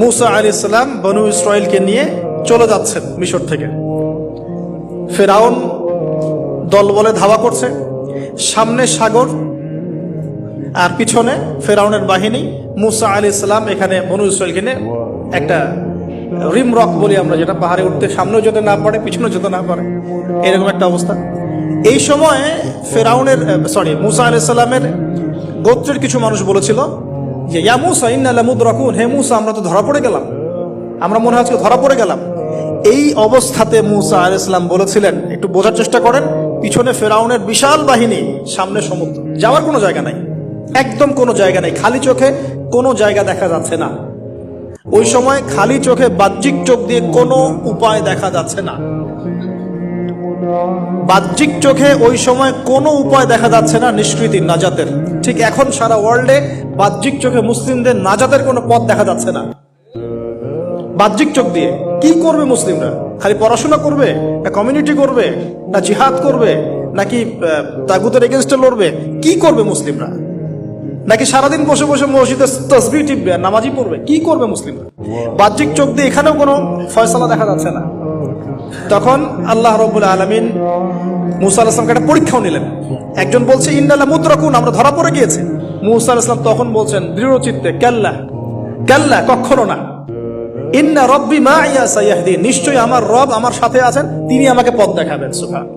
মুসা আলাইহিস সালাম বনু ইসরাইলকে নিয়ে চলে যাচ্ছেন মিশর থেকে। ফেরাউন দলবলে ধাওয়া করছে, সামনে সাগর আর পিছনে ফেরাউনের বাহিনী। মুসা আলাইহিস সালাম এখানে বনু ইসরাইলকে নিয়ে একটা রিম রক বলি আমরা, যেটা পাহাড়ে উঠতে সামনেও যেতে না পারে পিছনেও যেতে না পারে, এরকম একটা অবস্থা। এই সময় মুসা আলাইহিস সালামের গোত্রের কিছু মানুষ বলেছিল যে ইয়া মুসা ইন্না লামুদরাকুন, হে মুসা আমরা তো ধরা পড়ে গেলাম, আমরা মনে হয় আজকে ধরা পড়ে গেলাম। এই অবস্থাতে মুসা আলাইহিস সালাম বলেছিলেন, একটু বোঝার চেষ্টা করেন, পিছনে ফেরাউনের বিশাল বাহিনী, সামনে সমুদ্র, যাওয়ার কোনো জায়গা নাই, একদম কোনো জায়গা নেই, খালি চোখে কোনো জায়গা দেখা যাচ্ছে না। ওই সময় খালি চোখে বাহ্যিক চোখ দিয়ে কোনো উপায় দেখা যাচ্ছে না, বাহ্যিক চোখে ওই সময় কোনো উপায় দেখা যাচ্ছে না নিষ্কৃতির, নাজাতের। ঠিক এখন সারা ওয়ার্ল্ডে বাহ্যিক চোখে মুসলিমদের নাজাতের কোনো পথ দেখা যাচ্ছে না। বাহ্যিক চোখ দিয়ে কি করবে মুসলিমরা? খালি পড়াশোনা করবে, না কমিউনিটি করবে, না জিহাদ করবে, নাকি তাগুতের এগেনস্টে লড়বে? কি করবে মুসলিমরা? নাকি সারাদিন বসে বসে মসজিদে তাসবিহ টিপবে, নামাজি পড়বে? কি করবে মুসলিমরা? বাহ্যিক চোখ দিয়ে এখানেও কোনো ফয়সালা দেখা যাচ্ছে না। তখন আল্লাহ রাব্বুল আলামিন মুসা আলাইহিস সালামকে একটা পরীক্ষাও নিলেন। একজন বলছে ইন্না লামুদরাকুন, আমরা ধরা পড়ে গিয়েছি। মুসা আলাইহিস সালাম তখন বলছেন দৃঢ় চিত্তে, কাল্লা কাল্লা, কখনো না, ইন্না রাব্বি মাইয়া সায়াহদিন, নিশ্চয়ই আমার রব আমার সাথে আছেন, তিনি আমাকে পথ দেখাবেন। সুবহানাল্লাহ।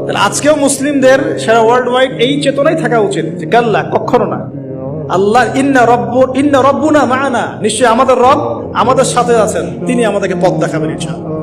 তাহলে আজকেও মুসলিমদের সারা ওয়ার্ল্ড ওয়াইড এই চেতনাই থাকা উচিত যে কাল্লা, কখনো না, আল্লাহ ইন্না রব্বুনা মা'ানা, নিশ্চয়ই আমাদের রব আমাদের সাথে আছেন, তিনি আমাদেরকে পথ দেখাবেন ইনশাআল্লাহ।